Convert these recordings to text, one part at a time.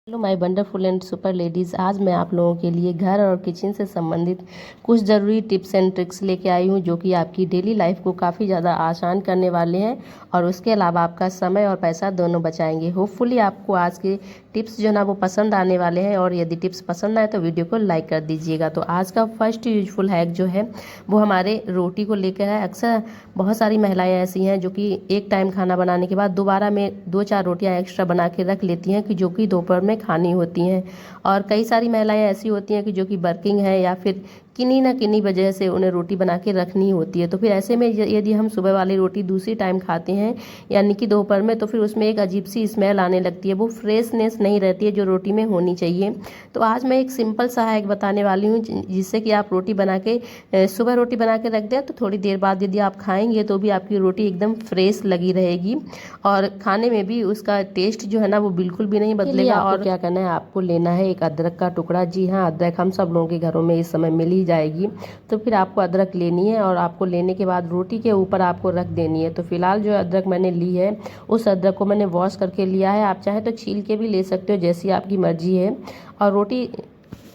Hello my wonderful and super ladies. आज मैं आप लोगों के लिए घर और किचन से संबंधित कुछ ज़रूरी टिप्स एंड ट्रिक्स लेके आई हूँ जो कि आपकी डेली लाइफ को काफ़ी ज़्यादा आसान करने वाले हैं और उसके अलावा आपका समय और पैसा दोनों बचाएंगे। होपफुली आपको आज के टिप्स जो ना वो पसंद आने वाले हैं और यदि टिप्स पसंद आए तो वीडियो को लाइक कर दीजिएगा। तो आज का फर्स्ट यूजफुल हैक जो है वो हमारे रोटी को लेकर है। अक्सर बहुत सारी महिलाएं ऐसी हैं जो कि एक टाइम खाना बनाने के बाद दोबारा में 2-4 रोटियां एक्स्ट्रा बना के रख लेती हैं कि जो कि दोपहर में खानी होती हैं। और कई सारी महिलाएं ऐसी होती हैं कि जो कि वर्किंग है या फिर किन्हीं ना किन्हीं वजह से उन्हें रोटी बना के रखनी होती है। तो फिर ऐसे में यदि हम सुबह वाली रोटी दूसरी टाइम खाते हैं यानी कि दोपहर में, तो फिर उसमें एक अजीब सी स्मेल आने लगती है, वो फ्रेशनेस नहीं रहती है जो रोटी में होनी चाहिए। तो आज मैं एक सिंपल सा हैक बताने वाली हूँ जिससे कि आप रोटी बना के सुबह रोटी बना के रख दें तो थोड़ी देर बाद यदि आप खाएंगे तो भी आपकी रोटी एकदम फ्रेश लगी रहेगी और खाने में भी उसका टेस्ट जो है ना वो बिल्कुल भी नहीं बदलेगा। और क्या करना है, आपको लेना है एक अदरक का टुकड़ा। जी हाँ, अदरक हम सब लोगों के घरों में इस समय मिल ही जाएगी। तो फिर आपको अदरक लेनी है और आपको लेने के बाद रोटी के ऊपर आपको रख देनी है। तो फिलहाल जो अदरक मैंने ली है उस अदरक को मैंने वॉश करके लिया है। आप चाहे तो छील के भी ले सकते हो, जैसी आपकी मर्जी है। और रोटी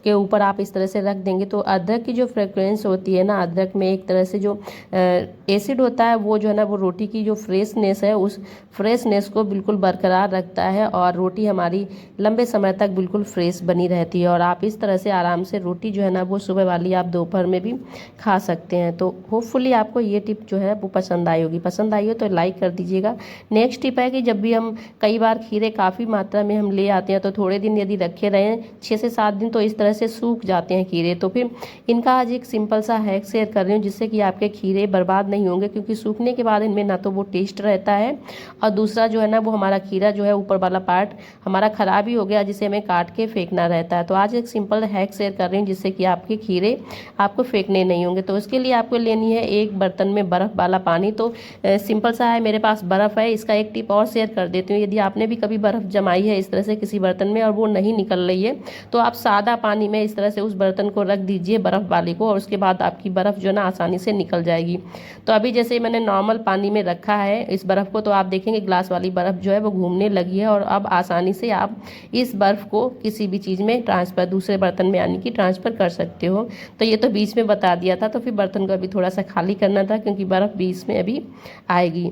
के ऊपर आप इस तरह से रख देंगे तो अदरक की जो फ्रेग्रेंस होती है ना, अदरक में एक तरह से जो एसिड होता है वो जो है ना वो रोटी की जो फ्रेशनेस है उस फ्रेशनेस को बिल्कुल बरकरार रखता है और रोटी हमारी लंबे समय तक बिल्कुल फ्रेश बनी रहती है। और आप इस तरह से आराम से रोटी जो है ना वो सुबह वाली आप दोपहर में भी खा सकते हैं। तो होपफुली आपको ये टिप जो है वो पसंद आई होगी। पसंद आई हो तो लाइक कर दीजिएगा। नेक्स्ट टिप है कि जब भी हम कई बार खीरे काफ़ी मात्रा में हम ले आते हैं तो थोड़े दिन यदि रखे रहें 6 से 7 दिन तो इस तरह से सूख जाते हैं खीरे। तो फिर इनका आज एक सिंपल सा हैक शेयर कर रही हूँ जिससे कि आपके खीरे बर्बाद नहीं होंगे, क्योंकि सूखने के बाद इनमें ना तो वो टेस्ट रहता है और दूसरा जो है ना वो हमारा खीरा जो है ऊपर वाला पार्ट हमारा ख़राब ही हो गया जिसे हमें काट के फेंकना रहता है। तो आज एक सिंपल हैक शेयर कर रही हूँ जिससे कि आपके खीरे आपको फेंकने नहीं होंगे। तो उसके लिए आपको लेनी है एक बर्तन में बर्फ़ वाला पानी। तो सिंपल सा है, मेरे पास बर्फ़ है। इसका एक टिप और शेयर कर देती हूँ। यदि आपने भी कभी बर्फ़ जमाई है इस तरह से किसी बर्तन में और वो नहीं निकल रही है तो आप सादा पानी में इस तरह से उस बर्तन को रख दीजिए, बर्फ़ वाले को, और उसके बाद आपकी बर्फ़ जो है ना आसानी से निकल जाएगी। तो अभी जैसे मैंने नॉर्मल पानी में रखा है इस बर्फ़ को तो आप देखेंगे ग्लास वाली बर्फ़ जो है वो घूमने लगी है और अब आसानी से आप इस बर्फ़ को किसी भी चीज़ में ट्रांसफ़र, दूसरे बर्तन में यानी कि ट्रांसफ़र कर सकते हो। तो ये तो बीच में बता दिया था, तो फिर बर्तन को अभी थोड़ा सा खाली करना था क्योंकि बर्फ़ बीच में अभी आएगी।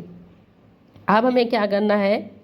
अब हमें क्या करना है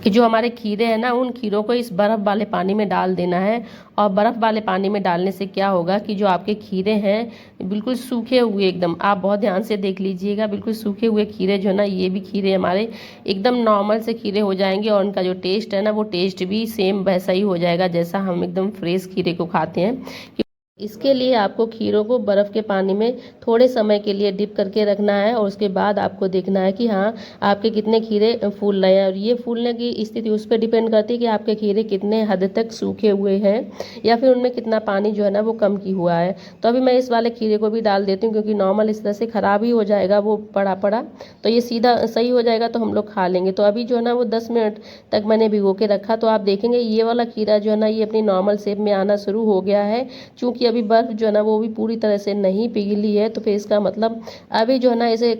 कि जो हमारे खीरे हैं ना उन खीरों को इस बर्फ़ वाले पानी में डाल देना है। और बर्फ़ वाले पानी में डालने से क्या होगा कि जो आपके खीरे हैं बिल्कुल सूखे हुए, एकदम आप बहुत ध्यान से देख लीजिएगा, बिल्कुल सूखे हुए खीरे जो है ना ये भी खीरे हमारे एकदम नॉर्मल से खीरे हो जाएंगे और उनका जो टेस्ट है ना वो टेस्ट भी सेम वैसा ही हो जाएगा जैसा हम एकदम फ्रेश खीरे को खाते हैं। इसके लिए आपको खीरों को बर्फ़ के पानी में थोड़े समय के लिए डिप करके रखना है और उसके बाद आपको देखना है कि हाँ आपके कितने खीरे फूल रहे हैं। और ये फूलने की स्थिति उस पर डिपेंड करती है कि आपके खीरे कितने हद तक सूखे हुए हैं या फिर उनमें कितना पानी जो है ना वो कम की हुआ है। तो अभी मैं इस वाले खीरे को भी डाल देती हूँ क्योंकि नॉर्मल इस तरह से ख़राब ही हो जाएगा वो पड़ा पड़ा, तो ये सीधा सही हो जाएगा तो हम लोग खा लेंगे। तो अभी जो है ना वो 10 मिनट तक मैंने भिगो के रखा तो आप देखेंगे ये वाला खीरा जो है ना ये अपनी नॉर्मल शेप में आना शुरू हो गया है। चूँकि अभी बर्फ़ जो है ना वो भी पूरी तरह से नहीं पिघली है तो फिर इसका मतलब अभी जो है ना इसे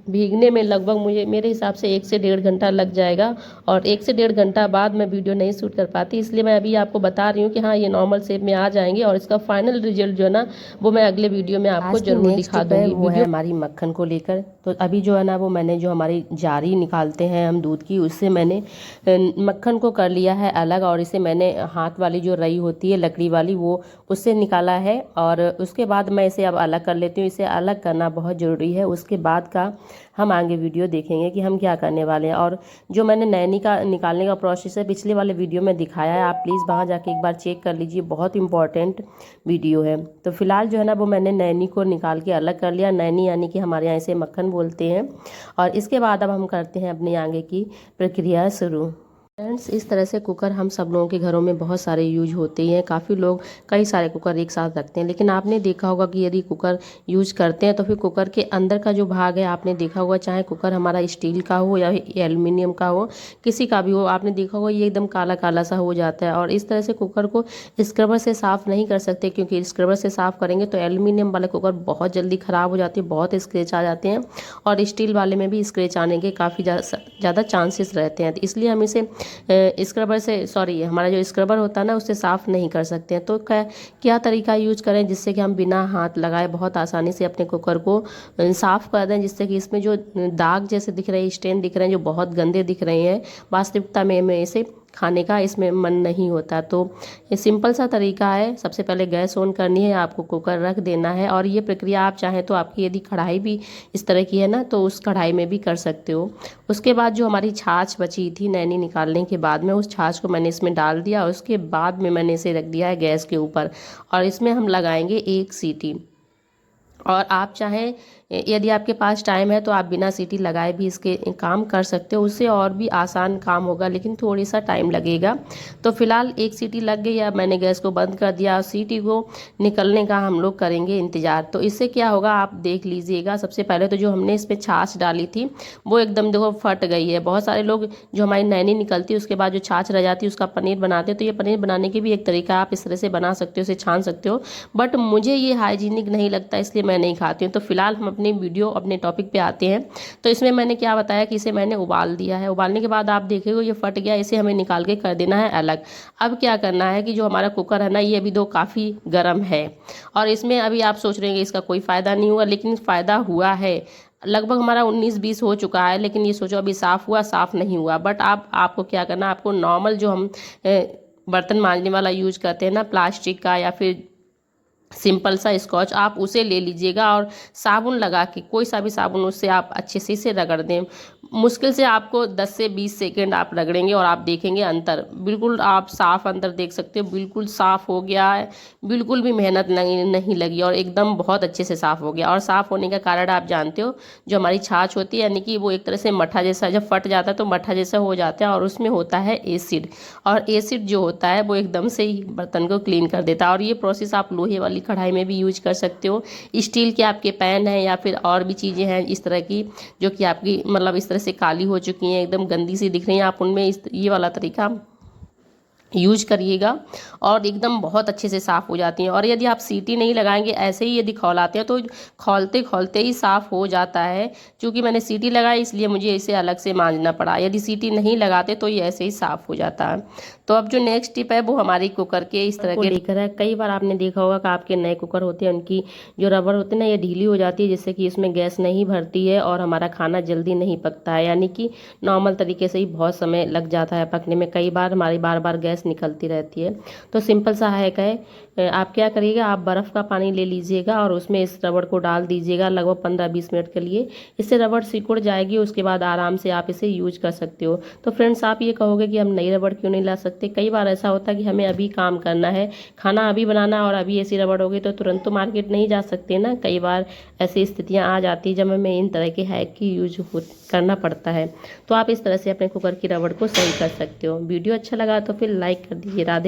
भीगने में लगभग मेरे हिसाब से 1 से 1.5 घंटा लग जाएगा। और 1 से 1.5 घंटा बाद मैं वीडियो नहीं शूट कर पाती, इसलिए मैं अभी आपको बता रही हूँ कि हाँ ये नॉर्मल शेप में आ जाएंगे और इसका फाइनल रिजल्ट जो है ना वो मैं अगले वीडियो में आपको जरूर दिखा दूंगी। वो है हमारी मक्खन को लेकर। तो अभी जो है ना वो मैंने जो हमारी जारी निकालते हैं हम दूध की, उससे मैंने मक्खन को कर लिया है अलग और इसे मैंने हाथ वाली जो रई होती है लकड़ी वाली वो उससे निकाला है और उसके बाद मैं इसे अब अलग कर लेती हूँ। इसे अलग करना बहुत ज़रूरी है, उसके बाद का हम आगे वीडियो देखेंगे कि हम क्या करने वाले हैं। और जो मैंने नैनी का निकालने का प्रोसेस है पिछले वाले वीडियो में दिखाया है, आप प्लीज़ वहाँ जाके एक बार चेक कर लीजिए, बहुत इंपॉर्टेंट वीडियो है। तो फिलहाल जो है ना वो मैंने नैनी को निकाल के अलग कर लिया। नैनी यानी कि हमारे यहाँ इसे मक्खन बोलते हैं। और इसके बाद अब हम करते हैं अपनी आगे की प्रक्रिया शुरू। फ्रेंड्स, इस तरह से कुकर हम सब लोगों के घरों में बहुत सारे यूज होते हैं। काफ़ी लोग कई सारे कुकर एक साथ रखते हैं, लेकिन आपने देखा होगा कि यदि कुकर यूज करते हैं तो फिर कुकर के अंदर का जो भाग है आपने देखा होगा, चाहे कुकर हमारा स्टील का हो या एल्युमिनियम का हो, किसी का भी हो, आपने देखा होगा ये एकदम काला काला सा हो जाता है। और इस तरह से कुकर को स्क्रबर से साफ़ नहीं कर सकते क्योंकि स्क्रबर से साफ़ करेंगे तो एल्युमिनियम वाले कुकर बहुत जल्दी ख़राब हो जाते हैं, बहुत स्क्रैच आ जाते हैं और स्टील वाले में भी स्क्रैच आने के काफ़ी ज़्यादा चांसेस रहते हैं। तो इसलिए हम इसे स्क्रबर से, सॉरी, हमारा जो स्क्रबर होता है ना उससे साफ़ नहीं कर सकते हैं। तो क्या तरीका यूज करें जिससे कि हम बिना हाथ लगाए बहुत आसानी से अपने कुकर को साफ़ कर दें, जिससे कि इसमें जो दाग जैसे दिख रहे हैं, स्टेन दिख रहे हैं जो बहुत गंदे दिख रहे हैं, वास्तविकता में हमें इसे खाने का इसमें मन नहीं होता। तो ये सिंपल सा तरीका है। सबसे पहले गैस ऑन करनी है, आपको कुकर रख देना है, और ये प्रक्रिया आप चाहें तो आपकी यदि कढ़ाई भी इस तरह की है ना तो उस कढ़ाई में भी कर सकते हो। उसके बाद जो हमारी छाछ बची थी नैनी निकालने के बाद में, उस छाछ को मैंने इसमें डाल दिया। उसके बाद में मैंने इसे रख दिया है गैस के ऊपर, और इसमें हम लगाएंगे 1 सीटी। और आप चाहें, यदि आपके पास टाइम है तो आप बिना सीटी लगाए भी इसके काम कर सकते हो, उससे और भी आसान काम होगा, लेकिन थोड़ी सा टाइम लगेगा। तो फिलहाल 1 सीटी लग गई, अब मैंने गैस को बंद कर दिया और सीटी को निकलने का हम लोग करेंगे इंतज़ार। तो इससे क्या होगा आप देख लीजिएगा। सबसे पहले तो जो हमने इसमें छाछ डाली थी वो एकदम देखो फट गई है। बहुत सारे लोग जो हमारी नैनी निकलती है उसके बाद जो छाछ रह जाती है उसका पनीर बनाते हैं, तो ये पनीर बनाने की भी एक तरीका है, आप इस तरह से बना सकते हो, इसे छान सकते हो, बट मुझे ये हाइजीनिक नहीं लगता, इसलिए मैं नहीं खाती हूँ। तो फिलहाल हम अपने टॉपिक पे आते हैं। तो इसमें मैंने क्या बताया कि इसे मैंने उबाल दिया है। उबालने के बाद आप देखेंगे ये फट गया, इसे हमें निकाल के कर देना है अलग। अब क्या करना है कि जो हमारा कुकर है ना ये अभी काफ़ी गर्म है, और इसमें अभी आप सोच रहे हैं इसका कोई फ़ायदा नहीं हुआ, लेकिन फ़ायदा हुआ है। लगभग हमारा 19-20 हो चुका है, लेकिन ये सोचो अभी साफ़ हुआ, साफ़ नहीं हुआ। बट आपको क्या करना है, आपको नॉर्मल जो हम बर्तन मांजने वाला यूज करते हैं ना, प्लास्टिक का या फिर सिंपल सा स्कॉच, आप उसे ले लीजिएगा और साबुन लगा के, कोई सा भी साबुन, उससे आप अच्छे से इसे रगड़ दें। मुश्किल से आपको 10 से 20 सेकंड आप रगड़ेंगे और आप देखेंगे अंतर, बिल्कुल आप साफ अंतर देख सकते हो। बिल्कुल साफ़ हो गया है, बिल्कुल भी मेहनत नहीं लगी, और एकदम बहुत अच्छे से साफ़ हो गया। और साफ़ होने का कारण आप जानते हो, जो हमारी छाछ होती है यानी कि वो एक तरह से मट्ठा जैसा, जब फट जाता है तो मट्ठा जैसा हो जाता है, और उसमें होता है एसिड, और एसिड जो होता है वो एकदम से ही बर्तन को क्लीन कर देता है। और ये प्रोसेस आप लोहे वाली कढ़ाई में भी यूज कर सकते हो, स्टील के आपके पैन हैं या फिर और भी चीज़ें हैं इस तरह की जो कि आपकी मतलब इस तरह से काली हो चुकी हैं, एकदम गंदी सी दिख रही हैं, आप उनमें ये वाला तरीका यूज करिएगा और एकदम बहुत अच्छे से साफ़ हो जाती हैं। और यदि आप सीटी नहीं लगाएंगे, ऐसे ही यदि खौलाते हैं तो खौलते खौलते ही साफ़ हो जाता है। क्योंकि मैंने सीटी लगाई इसलिए मुझे इसे अलग से मांजना पड़ा, यदि सीटी नहीं लगाते तो ये ऐसे ही साफ़ हो जाता है। तो अब जो नेक्स्ट टिप है वो हमारी कुकर के इस तरह के लेकर है। कई बार आपने देखा होगा कि आपके नए कुकर होते हैं, उनकी जो रबड़ होती है ना ये ढीली हो जाती है, जिससे कि इसमें गैस नहीं भरती है और हमारा खाना जल्दी नहीं पकता है, यानी कि नॉर्मल तरीके से ही बहुत समय लग जाता है पकने में। कई बार हमारी बार बार गैस निकलती रहती है। तो सिंपल सा हैक है, आप क्या करिएगा, आप बर्फ़ का पानी ले लीजिएगा और उसमें इस रबड़ को डाल दीजिएगा लगभग 15-20 मिनट के लिए। इससे रबड़ सिकुड़ जाएगी, उसके बाद आराम से आप इसे यूज कर सकते हो। तो फ्रेंड्स, आप ये कहोगे कि हम नई रबड़ क्यों नहीं ला सकते। कई बार ऐसा होता है कि हमें अभी काम करना है, खाना अभी बनाना, और अभी ऐसी रबड़ होगी तो तुरंत तो मार्केट नहीं जा सकते ना। कई बार ऐसी स्थितियाँ आ जाती है जब हमें इन तरह के हैक की यूज करना पड़ता है। तो आप इस तरह से अपने कुकर की रबड़ को सही कर सकते हो। वीडियो अच्छा लगा तो फिर लाइक कर दीजिए। राधे।